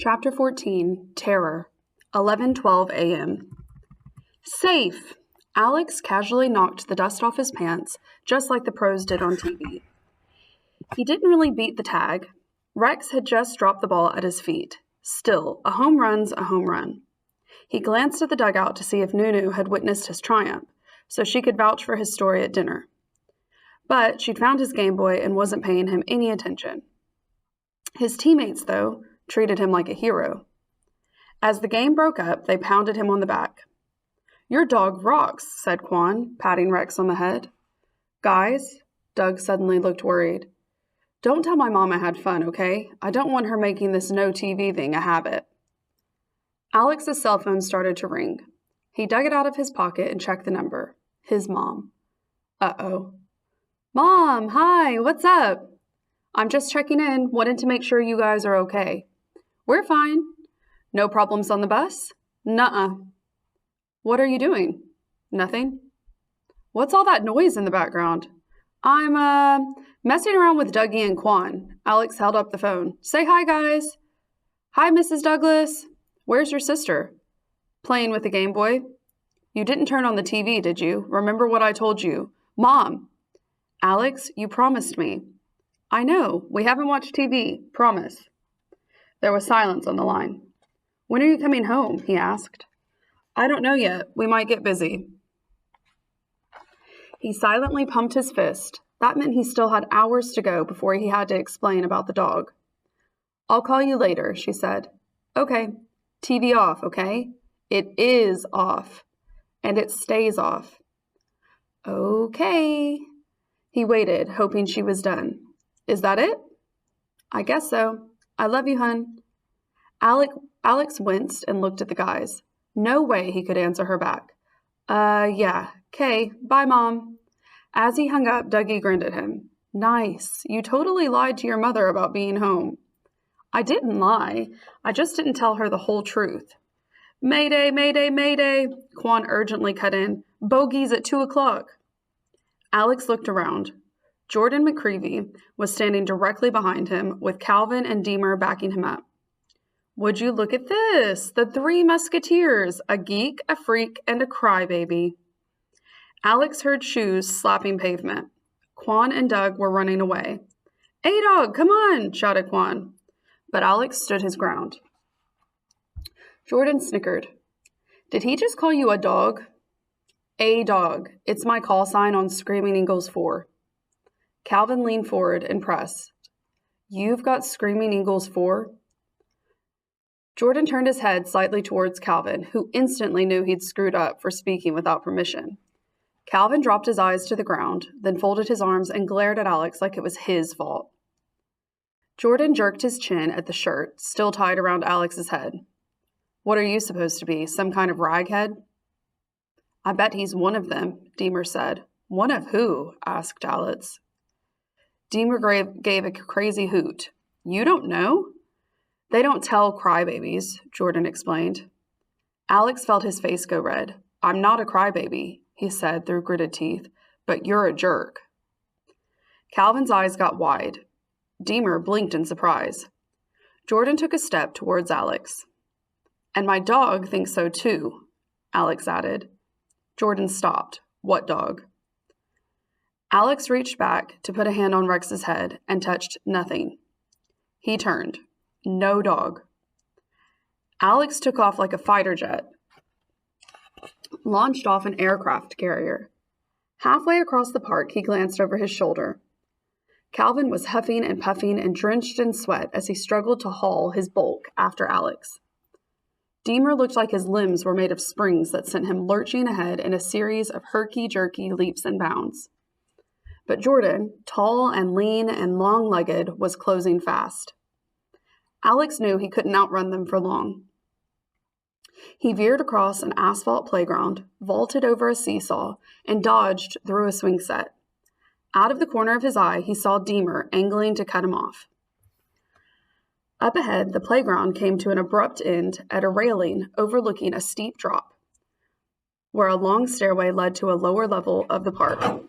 Chapter 14, Terror, 11:12 a.m. Safe! Alex casually knocked the dust off his pants, just like the pros did on TV. He didn't really beat the tag. Rex had just dropped the ball at his feet. Still, a home run's a home run. He glanced at the dugout to see if Nunu had witnessed his triumph, so she could vouch for his story at dinner. But she'd found his Game Boy and wasn't paying him any attention. His teammates, though, treated him like a hero. As the game broke up, they pounded him on the back. "Your dog rocks," said Quan, patting Rex on the head. "Guys," Doug suddenly looked worried. "Don't tell my mom I had fun, okay? I don't want her making this no TV thing a habit." Alex's cell phone started to ring. He dug it out of his pocket and checked the number. His mom. Uh-oh. "Mom, hi, what's up?" "I'm just checking in, wanted to make sure you guys are okay." "We're fine." "No problems on the bus?" "Nuh-uh." "What are you doing?" "Nothing." "What's all that noise in the background?" I'm messing around with Dougie and Quan." Alex held up the phone. "Say hi, guys." "Hi, Mrs. Douglas." "Where's your sister?" "Playing with the Game Boy." "You didn't turn on the TV, did you? Remember what I told you?" "Mom!" "Alex, you promised me." "I know. We haven't watched TV. Promise." There was silence on the line. "When are you coming home?" he asked. "I don't know yet. We might get busy." He silently pumped his fist. That meant he still had hours to go before he had to explain about the dog. "I'll call you later," she said. "Okay. TV off, okay? It is off. And it stays off." "Okay." He waited, hoping she was done. "Is that it?" "I guess so. I love you, hun." Alex winced and looked at the guys. No way he could answer her back. Yeah. 'Kay. Bye, Mom." As he hung up, Dougie grinned at him. "Nice. You totally lied to your mother about being home." "I didn't lie. I just didn't tell her the whole truth." "Mayday, mayday, mayday," Quan urgently cut in. "Bogies at 2 o'clock." Alex looked around. Jordan McCreevy was standing directly behind him, with Calvin and Deemer backing him up. "Would you look at this? The Three Musketeers, a geek, a freak, and a crybaby." Alex heard shoes slapping pavement. Quan and Doug were running away. "A-Dog, come on!" shouted Quan. But Alex stood his ground. Jordan snickered. "Did he just call you a dog?" "A-Dog. It's my call sign on Screaming Eagles 4. Calvin leaned forward and pressed. "You've got Screaming Eagles 4? Jordan turned his head slightly towards Calvin, who instantly knew he'd screwed up for speaking without permission. Calvin dropped his eyes to the ground, then folded his arms and glared at Alex like it was his fault. Jordan jerked his chin at the shirt, still tied around Alex's head. "What are you supposed to be, some kind of raghead?" "I bet he's one of them," Deemer said. "One of who?" asked Alex. Deemer gave a crazy hoot. "You don't know?" "They don't tell crybabies," Jordan explained. Alex felt his face go red. "I'm not a crybaby," he said through gritted teeth, "but you're a jerk." Calvin's eyes got wide. Deemer blinked in surprise. Jordan took a step towards Alex. "And my dog thinks so too," Alex added. Jordan stopped. "What dog?" Alex reached back to put a hand on Rex's head and touched nothing. He turned. No dog. Alex took off like a fighter jet, launched off an aircraft carrier. Halfway across the park, he glanced over his shoulder. Calvin was huffing and puffing and drenched in sweat as he struggled to haul his bulk after Alex. Deemer looked like his limbs were made of springs that sent him lurching ahead in a series of herky-jerky leaps and bounds. But Jordan, tall and lean and long-legged, was closing fast. Alex knew he couldn't outrun them for long. He veered across an asphalt playground, vaulted over a seesaw, and dodged through a swing set. Out of the corner of his eye, he saw Deemer angling to cut him off. Up ahead, the playground came to an abrupt end at a railing overlooking a steep drop, where a long stairway led to a lower level of the park.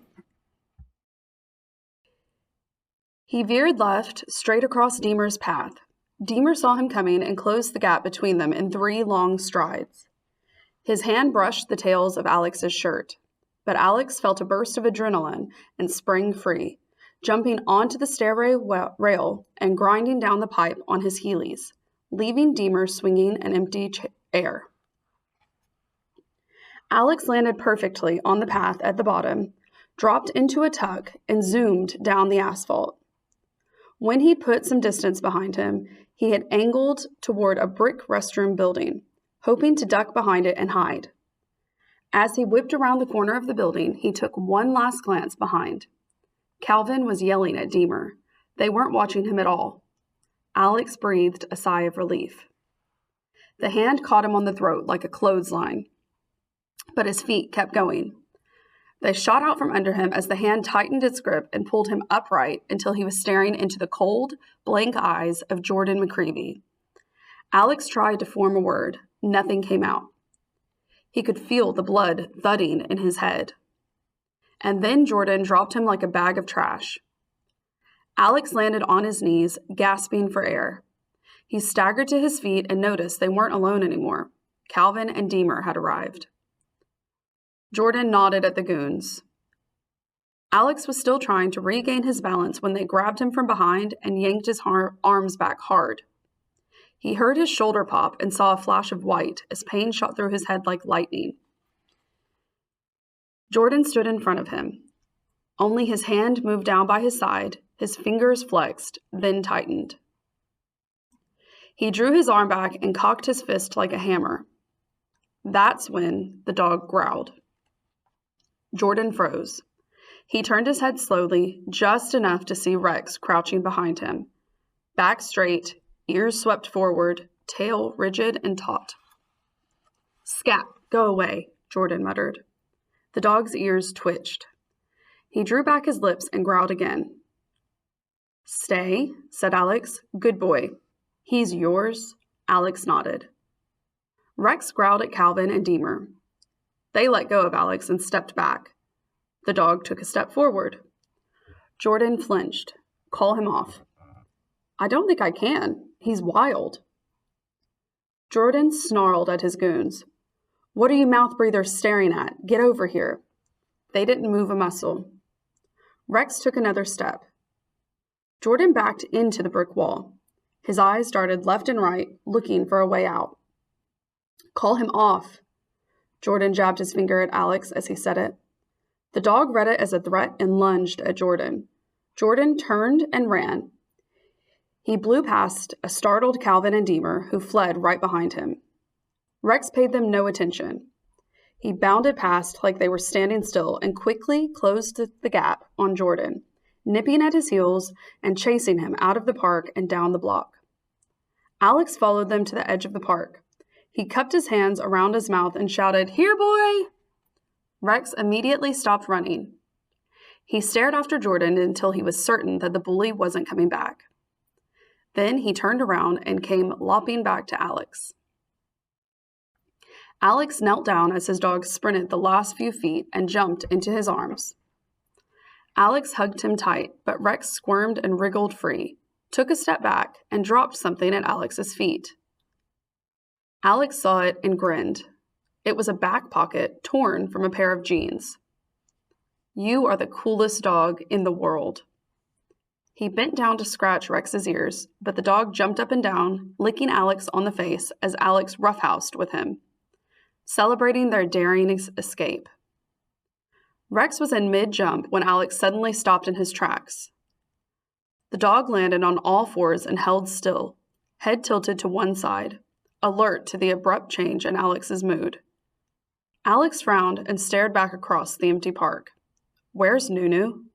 He veered left, straight across Deemer's path. Deemer saw him coming and closed the gap between them in 3 long strides. His hand brushed the tails of Alex's shirt, but Alex felt a burst of adrenaline and sprang free, jumping onto the stairway rail and grinding down the pipe on his heelys, leaving Deemer swinging in empty air. Alex landed perfectly on the path at the bottom, dropped into a tuck, and zoomed down the asphalt. When he'd put some distance behind him, he had angled toward a brick restroom building, hoping to duck behind it and hide. As he whipped around the corner of the building, he took one last glance behind. Calvin was yelling at Deemer. They weren't watching him at all. Alex breathed a sigh of relief. The hand caught him on the throat like a clothesline, but his feet kept going. They shot out from under him as the hand tightened its grip and pulled him upright until he was staring into the cold, blank eyes of Jordan McCreevy. Alex tried to form a word. Nothing came out. He could feel the blood thudding in his head. And then Jordan dropped him like a bag of trash. Alex landed on his knees, gasping for air. He staggered to his feet and noticed they weren't alone anymore. Calvin and Deemer had arrived. Jordan nodded at the goons. Alex was still trying to regain his balance when they grabbed him from behind and yanked his arms back hard. He heard his shoulder pop and saw a flash of white as pain shot through his head like lightning. Jordan stood in front of him. Only his hand moved down by his side, his fingers flexed, then tightened. He drew his arm back and cocked his fist like a hammer. That's when the dog growled. Jordan froze. He turned his head slowly, just enough to see Rex crouching behind him. Back straight, ears swept forward, tail rigid and taut. "Scat, go away," Jordan muttered. The dog's ears twitched. He drew back his lips and growled again. "Stay," said Alex. "Good boy." "He's yours?" Alex nodded. Rex growled at Calvin and Deemer. They let go of Alex and stepped back. The dog took a step forward. Jordan flinched. "Call him off." "I don't think I can. He's wild." Jordan snarled at his goons. "What are you mouth breathers staring at? Get over here." They didn't move a muscle. Rex took another step. Jordan backed into the brick wall. His eyes darted left and right, looking for a way out. "Call him off." Jordan jabbed his finger at Alex as he said it. The dog read it as a threat and lunged at Jordan. Jordan turned and ran. He blew past a startled Calvin and Deemer, who fled right behind him. Rex paid them no attention. He bounded past like they were standing still and quickly closed the gap on Jordan, nipping at his heels and chasing him out of the park and down the block. Alex followed them to the edge of the park. He cupped his hands around his mouth and shouted, "Here, boy!" Rex immediately stopped running. He stared after Jordan until he was certain that the bully wasn't coming back. Then he turned around and came lopping back to Alex. Alex knelt down as his dog sprinted the last few feet and jumped into his arms. Alex hugged him tight, but Rex squirmed and wriggled free, took a step back, and dropped something at Alex's feet. Alex saw it and grinned. It was a back pocket torn from a pair of jeans. "You are the coolest dog in the world." He bent down to scratch Rex's ears, but the dog jumped up and down, licking Alex on the face as Alex roughhoused with him, celebrating their daring escape. Rex was in mid-jump when Alex suddenly stopped in his tracks. The dog landed on all fours and held still, head tilted to one side, alert to the abrupt change in Alex's mood. Alex frowned and stared back across the empty park. "Where's Nunu?"